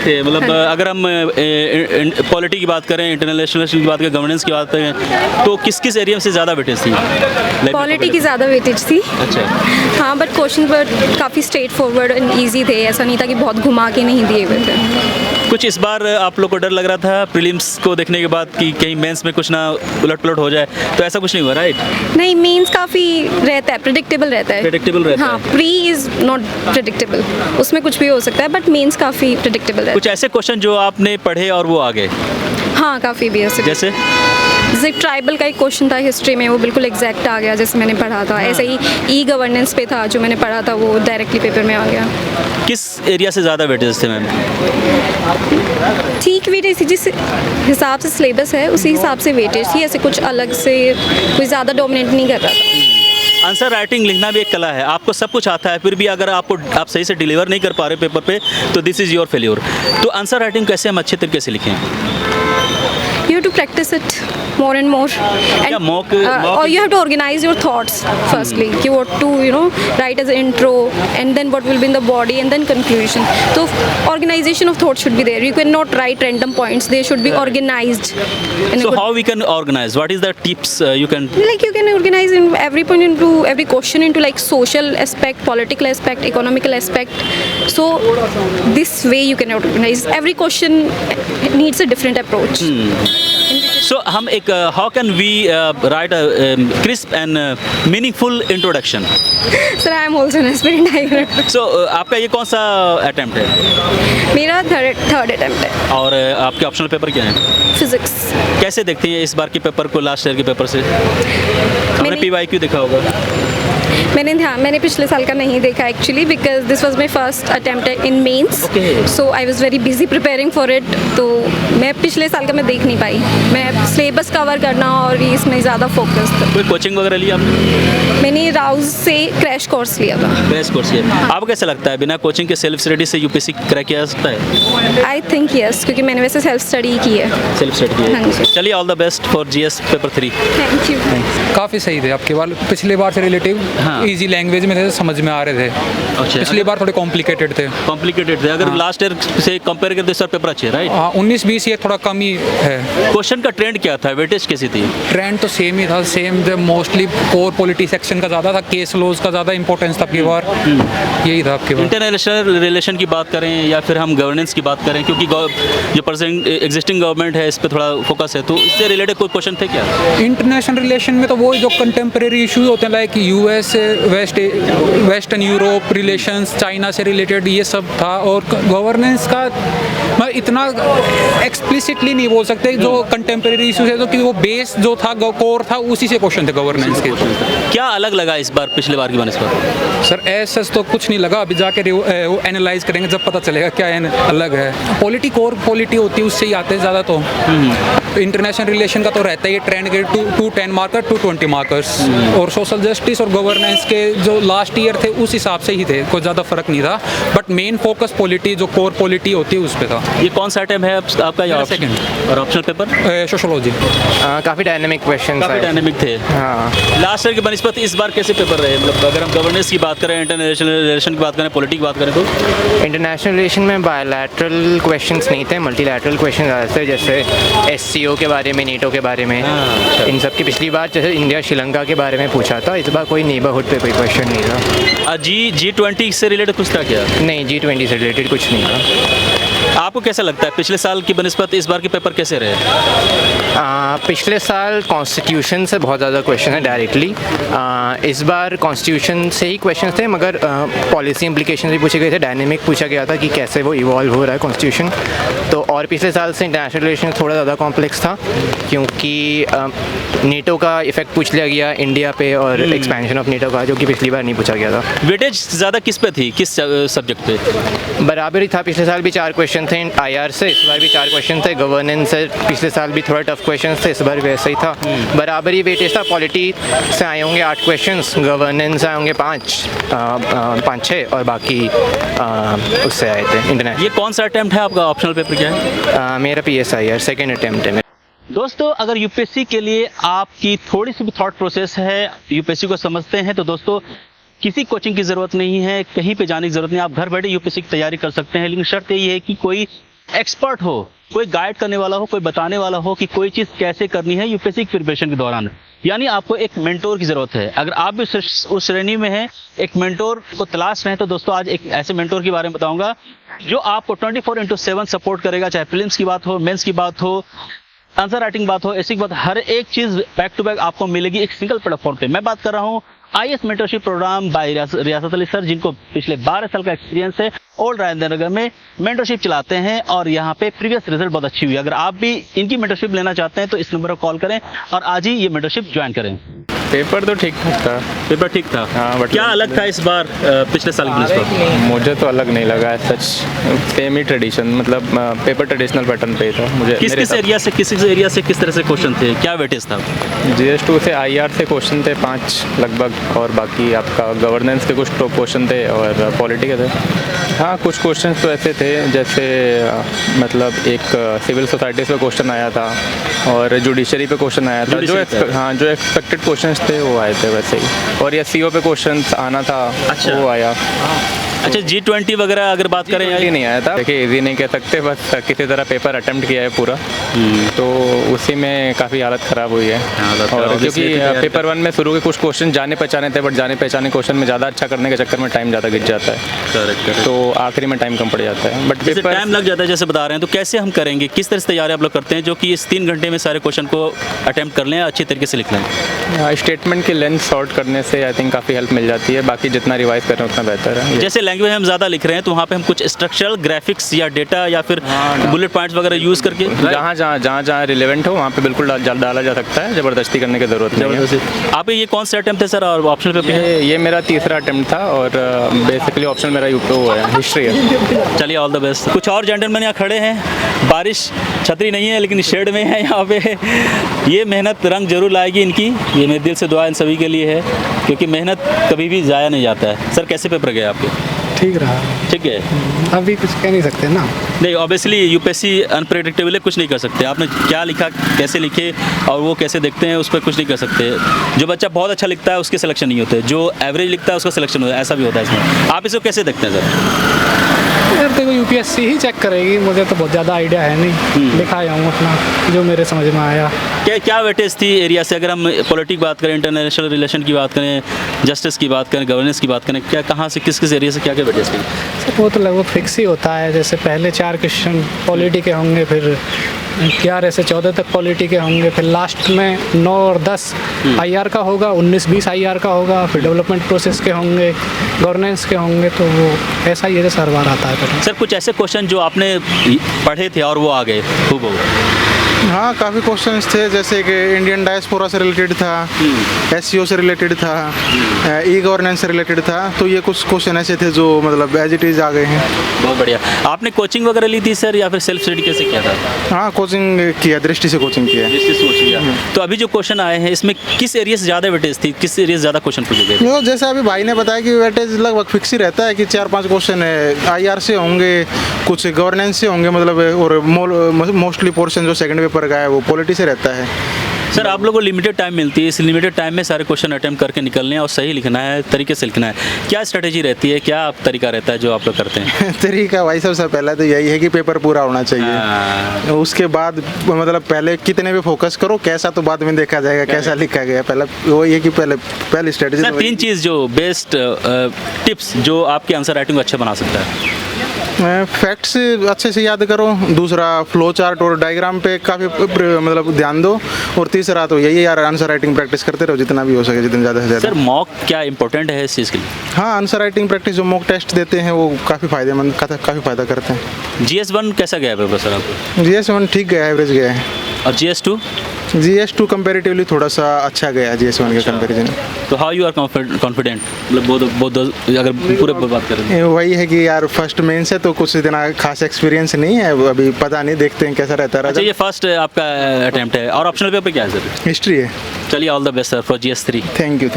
देखते हैं, मतलब अगर हम पॉलिटी की बात करें, इंटरनेशनल की बात करें, गवर्नेंस की बात करें, तो किस किस एरिया से ज़्यादा वेटेज थी? पॉलिटी की ज़्यादा वेटेज थी। अच्छा, हाँ, बट क्वेश्चन पर काफ़ी स्ट्रेट फॉरवर्ड एंड ईजी थे, ऐसा नहीं था कि बहुत घुमा के नहीं दिए हुए थे। कुछ इस बार आप लोग को डर लग रहा था प्रीलिम्स को देखने के बाद कि कहीं मेंस में कुछ ना उलट पुलट हो जाए, तो ऐसा कुछ नहीं हुआ, राइट? नहीं, मीन्स काफ़ी रहता है, प्रिडिक्टेबल रहता है। प्रेडिक्टेबल रहता हाँ, है। प्री इज़ नॉट प्रिडिक्टेबल, उसमें कुछ भी हो सकता है, बट मीन्स काफ़ी प्रिडिक्टेबल रहता कुछ ऐसे क्वेश्चन जो आपने पढ़े और वो आ गए, है। हाँ, काफ़ी भी ऐसे। जैसे जैसे ट्राइबल का एक क्वेश्चन था हिस्ट्री में, वो बिल्कुल एग्जैक्ट आ गया जैसे मैंने पढ़ा था। ऐसे ही ई गवर्नेंस पे था जो मैंने पढ़ा था, वो डायरेक्टली पेपर में आ गया। किस एरिया से ज़्यादा वेटेज थे मैम? ठीक वेटेज थी, जिस हिसाब से सिलेबस है उसी हिसाब से वेटेज थी, ऐसे कुछ अलग से कोई ज़्यादा डोमिनेट नहीं कर रहा था। आंसर राइटिंग लिखना भी एक कला है, आपको सब कुछ आता है, फिर भी अगर आप सही से डिलीवर नहीं कर पा रहे पेपर पे, तो दिस इज़ योर फेल्योर। तो आंसर राइटिंग कैसे हम अच्छे तरीके से लिखें? You have to practice it more and more, Yeah, mock or you have to organize your thoughts firstly. कि what to write as an intro, and then what will be in the body, and then conclusion. So organization of thoughts should be there. You cannot write random points. They should be organized. In a So good, how we can organize? What is the tips you can? like you can organize in every point into every question into like social aspect, political aspect, economical aspect. So this way you can organize. Every question needs a different approach. So हम एक how can we write a crisp and meaningful introduction? Sir, I am also an aspirant. So आपका ये कौन सा attempt है मेरा third attempt है। और आपके ऑप्शनल पेपर क्या है? फिजिक्स। कैसे देखती हैं इस बार के पेपर को लास्ट ईयर के पेपर से? आपने मैंने- PYQ देखा होगा? मैंने पिछले साल का नहीं देखा actually, because this was my first attempt in mains, Okay. So I was very busy preparing for it. तो मैं पिछले साल का मैं देख नहीं पाई, मैं सिलेबस कवर करना और भी इसमें ज़्यादा फोकस था। कोई कोचिंग वगैरह लिया आपने? मैंने राउज से क्रैश कोर्स लिया था। बेस्ट कोर्स है। आपको कैसा लगता है बिना कोचिंग के सेल्फ स्टडी से UPSC क्रैक किया जा सकता है? आई थिंक यस, क्योंकि मैंने वैसे सेल्फ स्टडी की है। सेल्फ स्टडी हाँ जी। चलिए, all the best for GS paper 3। Thank you. काफ़ी सही थे आपके बार, पिछले बार से रिलेटिव हाँ। इजी लैंग्वेज में थे, समझ में आ रहे थे। अच्छा, पिछली बार थोड़े कॉम्प्लिकेटेड थे। कॉम्प्लिकेटेड थे, अगर लास्ट ईयर से कंपेयर करते सर पेपर अच्छे, राइट? हाँ, 19-20 ये थोड़ा कम ही है। क्वेश्चन का ट्रेंड क्या था, वेटेज कैसी थी? ट्रेंड तो सेम ही था, सेम थे। मोस्टली कोर पॉलिटी सेक्शन का ज़्यादा था, केस लॉज का ज़्यादा इंपॉर्टेंस था आपकी बार। यही था आपके बार। इंटरनेशनल रिलेशन की बात करें या फिर हम गवर्नेंस की बात करें, क्योंकि जो प्रेजेंट एग्जिस्टिंग गवर्नमेंट है इस पे थोड़ा फोकस है, तो इससे रिलेटेड कोई क्वेश्चन थे क्या? इंटरनेशनल रिलेशन में तो वो जो कंटेम्प्रेरी इश्यूज होते हैं, like US western Europe relations, China से रिलेटेड ये सब था। और गवर्नेंस का मैं इतना एक्सप्लिसिटली नहीं बोल सकते, जो कंटेम्प्रेरी इश्यूज है, तो कि वो बेस जो था, कोर था, उसी से क्वेश्चन थे गवर्नेंस के। क्या अलग लगा इस बार पिछले बार की बनस्पत? सर ऐसा तो कुछ नहीं लगा, अभी जाके वो एनालाइज करेंगे जब पता चलेगा क्या अलग है। पॉलिटी कोर पॉलिटी होती है, उससे ही आते हैं ज़्यादा। तो इंटरनेशनल रिलेशन का तो रहता है ये ट्रेंड के 210 मार्कर 220 मार्कर्स, और सोशल जस्टिस और गवर्नेंस के जो लास्ट ईयर थे उस हिसाब से ही थे, कोई ज़्यादा फर्क नहीं था। बट मेन फोकस पॉलिटी जो कोर पॉलिटी होती है उस पर था। ये कौन सा आइटम है आपका? मेरा ऑप्शन second। और ऑप्शनल पेपर सोशोलॉजी। काफ़ी डायनेमिक क्वेश्चन काफ़ी डायनेमिक थे। हाँ, लास्ट ईयर की बनस्पत इस बार कैसे पेपर रहे? मतलब अगर हम गवर्नेंस की बात करें, इंटरनेशनल रिलेशन की बात करें, पॉलिटी की बात करें, तो इंटरनेशनल रिलेशन में बायलैटरल क्वेश्चंस नहीं थे, मल्टीलैटरल क्वेश्चन ज़्यादा थे, जैसे SCO के बारे में, NATO के बारे में। अच्छा। इन सब की पिछली बार जैसे इंडिया श्रीलंका के बारे में पूछा था, इस बार कोई नेबरहुड पे कोई क्वेश्चन नहीं था। G20 से रिलेटेड कुछ था क्या? नहीं, G20 से रिलेटेड कुछ नहीं था। आपको कैसा लगता है पिछले साल की बनस्पत इस बार के पेपर कैसे रहे? पिछले साल कॉन्स्टिट्यूशन से बहुत ज़्यादा क्वेश्चन है डायरेक्टली। इस बार कॉन्स्टिट्यूशन से ही क्वेश्चन थे, मगर पॉलिसी इम्प्लीकेशन भी पूछे गए थे, डायनेमिक पूछा गया था कि कैसे वो इवॉल्व हो रहा है कॉन्स्टिट्यूशन। तो और पिछले साल से इंटरनेशनल रिलेशन थोड़ा ज़्यादा कॉम्प्लेक्स था, क्योंकि NATO का इफेक्ट पूछ लिया गया इंडिया पे, और एक्सपेंशन ऑफ NATO का, जो कि पिछली बार नहीं पूछा गया था। वेटेज ज़्यादा किस पे थी, किस सब्जेक्ट पे? बराबर ही था, पिछले साल भी 4 क्वेश्चन थे IR से, इस बार भी 4 क्वेश्चन थे। गवर्नेंस से पिछले साल भी थोड़ा टफ क्वेश्चन थे, इस बार भी वैसा ही था। बराबर ही वेटेज था। पॉलिटी से आए होंगे 8 क्वेश्चंस, गवर्नेंस आए होंगे 5-6, और बाकी उससे आए थे इंटरनेशनल। ये कौन सा अटेम्प्ट है आपका? ऑप्शनल पेपर क्या है? मेरा PSIR सेकेंड अटेम्प्ट है। दोस्तों, अगर UPSC के लिए आपकी थोड़ी सी भी थॉट प्रोसेस है, UPSC को समझते हैं, तो दोस्तों किसी कोचिंग की ज़रूरत नहीं है, कहीं पे जाने की ज़रूरत नहीं, आप घर बैठे UPSC की तैयारी कर सकते हैं। लेकिन शर्त यही है कि कोई एक्सपर्ट हो, कोई गाइड करने वाला हो, कोई बताने वाला हो कि कोई चीज़ कैसे करनी है यूपीएससी की प्रिपरेशन के दौरान, यानी आपको एक मेंटोर की ज़रूरत है। अगर आप भी उस श्रेणी में हैं, एक मेंटोर को तलाश रहे हैं, तो दोस्तों आज एक ऐसे मेंटोर के बारे में बताऊंगा जो आपको 24/7 सपोर्ट करेगा। चाहे प्रीलिम्स की बात हो, मेंस की बात हो, आंसर राइटिंग बात हो, ऐसी बात, हर एक चीज़ बैक टू बैक आपको मिलेगी एक सिंगल प्लेटफॉर्म पे। मैं बात कर रहा हूँ आईएएस मेंटरशिप प्रोग्राम बाय रियासत अली सर, जिनको पिछले 12 साल का एक्सपीरियंस है। ओल्ड राजेंद्र नगर में मेंटरशिप चलाते हैं और यहाँ पे प्रीवियस रिजल्ट बहुत अच्छी हुई। अगर आप भी इनकी मेंटरशिप लेना चाहते हैं तो इस नंबर पर कॉल करें और आज ही ये मेंटरशिप ज्वाइन करें। पेपर तो ठीक ठाक था। पेपर ठीक था, हाँ, बट क्या अलग था इस बार पिछले साल की नस्बत? मुझे तो अलग नहीं लगा है सच, सेम ही ट्रेडिशन, मतलब पेपर ट्रेडिशनल पैटर्न पे था मुझे। किस एरिया से किस तरह से क्वेश्चन थे, क्या वेटेज था? GS2 से IR से क्वेश्चन थे 5 लगभग, और बाकी आपका गवर्नेंस के कुछ तो क्वेश्चन थे और पॉलिटी के थे। हाँ, कुछ क्वेश्चन तो ऐसे थे जैसे मतलब एक सिविल सोसाइटीज़ पे क्वेश्चन आया था और जुडिशरी पे क्वेश्चन आया था, जो एक्सपेक्टेड क्वेश्चन थे वो आए थे वैसे ही। और या CO पे क्वेश्चन आना था, अच्छा, वो आया। अच्छा, G20 वगैरह अगर बात करें, ये नहीं आया था। देखिए इजी नहीं कह सकते, बस किसी तरह पेपर अटेम्प्ट किया है पूरा, तो उसी में काफ़ी हालत ख़राब हुई है। और क्योंकि पेपर 1 में शुरू के कुछ क्वेश्चन जाने पहचाने थे, बट जाने पहचाने क्वेश्चन में ज़्यादा अच्छा करने के चक्कर में टाइम ज़्यादा गिर जाता है, तो आखिरी में टाइम कम पड़ जाता है। बट पेपर टाइम लग जाता है जैसे बता रहे हैं, तो कैसे हम करेंगे, किस तरह से तैयारी आप लोग करते हैं जो कि इस 3 घंटे में सारे क्वेश्चन को अटेम्प्ट कर लें, अच्छी तरीके से लिख लें? स्टेटमेंट की लेंथ शॉर्ट करने से आई थिंक काफ़ी हेल्प मिल जाती है, बाकी जितना रिवाइज करें उतना बेहतर है। जैसे लैंग्वेज हम ज़्यादा लिख रहे हैं तो वहाँ पे हम कुछ स्ट्रक्चरल ग्राफिक्स या डेटा या फिर बुलेट पॉइंट्स वगैरह यूज़ करके जहाँ रिलेवेंट हो वहाँ पे बिल्कुल डाला जा सकता है, ज़बरदस्ती करने की ज़रूरत नहीं है। आप ये कौन सा अटेम्प्ट है सर, और ऑप्शनल पेपर? ये मेरा तीसरा अटेम्प्ट था और बेसिकली ऑप्शनल मेरा यूपी वो है, हिस्ट्री है। चलिए, ऑल द बेस्ट। कुछ और जेंटलमैन यहाँ खड़े हैं, बारिश, छतरी नहीं है लेकिन शेड में है यहाँ पे। ये मेहनत रंग जरूर लाएगी इनकी, ये मेरे दिल से दुआ इन सभी के लिए है, क्योंकि मेहनत कभी भी ज़ाया नहीं जाता है। सर कैसे पेपर गए आपके? ठीक रहा। ठीक है, अभी कुछ कह नहीं सकते ना। नहीं, ऑब्वियसली यूपीएससी अनप्रेडिक्टेबल है, कुछ नहीं कर सकते। आपने क्या लिखा, कैसे लिखे और वो कैसे देखते हैं, उस पर कुछ नहीं कर सकते। जो बच्चा बहुत अच्छा लिखता है उसके सिलेक्शन नहीं होते, जो एवरेज लिखता है उसका सिलेक्शन होता है, ऐसा भी होता है इसमें। आप इसको कैसे देखते हैं सर? यार देखो, UPSC ही चेक करेगी, मुझे तो बहुत ज़्यादा आइडिया है नहीं, लिखा आया हूँ अपना जो मेरे समझ में आया। क्या वेटेज थी एरिया से? अगर हम पॉलिटिक बात करें, इंटरनेशनल रिलेशन की बात करें, जस्टिस की बात करें, गवर्नेंस की बात करें, क्या कहाँ से किस एरिया से क्या वेटेज थी? वो तो लगभग फिक्स ही होता है, जैसे पहले 4 क्वेश्चन पॉलिटी के होंगे, फिर 11 से 14 तक पॉलिटी के होंगे, फिर लास्ट में 9 और 10 IR का होगा, 19-20 IR का होगा, फिर डेवलपमेंट प्रोसेस के होंगे, गवर्नेंस के होंगे, तो वो ऐसा ही है जैसे हर बार आता है। सर कुछ ऐसे क्वेश्चन जो आपने पढ़े थे और वो आ गए खूब? हाँ, काफ़ी क्वेश्चंस थे, जैसे कि इंडियन डायस्पोरा से रिलेटेड था, SCO से रिलेटेड था, E-गवर्नेंस से रिलेटेड था, तो ये कुछ क्वेश्चन ऐसे थे जो मतलब एज इट इज़ आ गए हैं। बहुत बढ़िया। आपने कोचिंग वगैरह ली थी सर या फिर सेल्फ स्टडी कैसे किया था? हाँ, कोचिंग किया, दृष्टि से कोचिंग किया। तो अभी जो क्वेश्चन आए हैं इसमें किस एरिया से ज़्यादा वेटेज थी, किस एरिया से ज़्यादा क्वेश्चन पूछे गए? तो जैसे अभी भाई ने बताया कि वेटेज लगभग फिक्स ही रहता है कि 4-5 क्वेश्चन IR से होंगे, कुछ गवर्नेंस से होंगे, मतलब और मोस्टली पोर्शन जो सेकंड पेपर का है वो पॉलिटी से रहता है। सर आप लोगों को लिमिटेड टाइम मिलती है, इस लिमिटेड टाइम में सारे क्वेश्चन अटेम्प्ट करके निकलने हैं और सही लिखना है, तरीके से लिखना है। क्या स्ट्रेटेजी रहती है, क्या तरीका रहता है जो आप लोग करते हैं? तरीका भाई सबसे पहला तो यही है कि पेपर पूरा होना चाहिए। उसके बाद मतलब पहले कितने भी फोकस करो, कैसा तो बाद में देखा जाएगा, कैसा लिखा गया। पहला वो ये कि पहली स्ट्रेटेजी। सर 3 चीज़ जो बेस्ट टिप्स जो आपके आंसर राइटिंग को अच्छा बना सकता है? फैक्ट्स अच्छे से याद करो, दूसरा फ्लो चार्ट और डायग्राम पे काफ़ी मतलब ध्यान दो, और तीसरा तो यही यार आंसर राइटिंग प्रैक्टिस करते रहो जितना भी हो सके, जितना ज़्यादा से ज़्यादा। सर मॉक क्या इंपॉर्टेंट है इस चीज़ के लिए? हाँ, आंसर राइटिंग प्रैक्टिस जो मॉक टेस्ट देते हैं वो काफ़ी फायदेमंद, काफ़ी फ़ायदा करते हैं। GS1 कैसा गया पेपर सर आपको? GS1 ठीक गया, एवरेज गया है। और GS2? GS2 कंपेरेटिवली थोड़ा सा अच्छा गया है GS1 के कंपैरिजन। तो हाउ यू आर कॉन्फिडेंट, मतलब बहुत अगर पूरे बात करें? वही है कि यार फर्स्ट मेंस है तो कुछ इतना खास एक्सपीरियंस नहीं है, अभी पता नहीं, देखते हैं कैसा रहता है। अच्छा, ये फर्स्ट आपका अटेम्प्ट है और ऑप्शनल पेपर क्या है सर? हिस्ट्री है। चलिए, all the best sir for GS3। Thank you.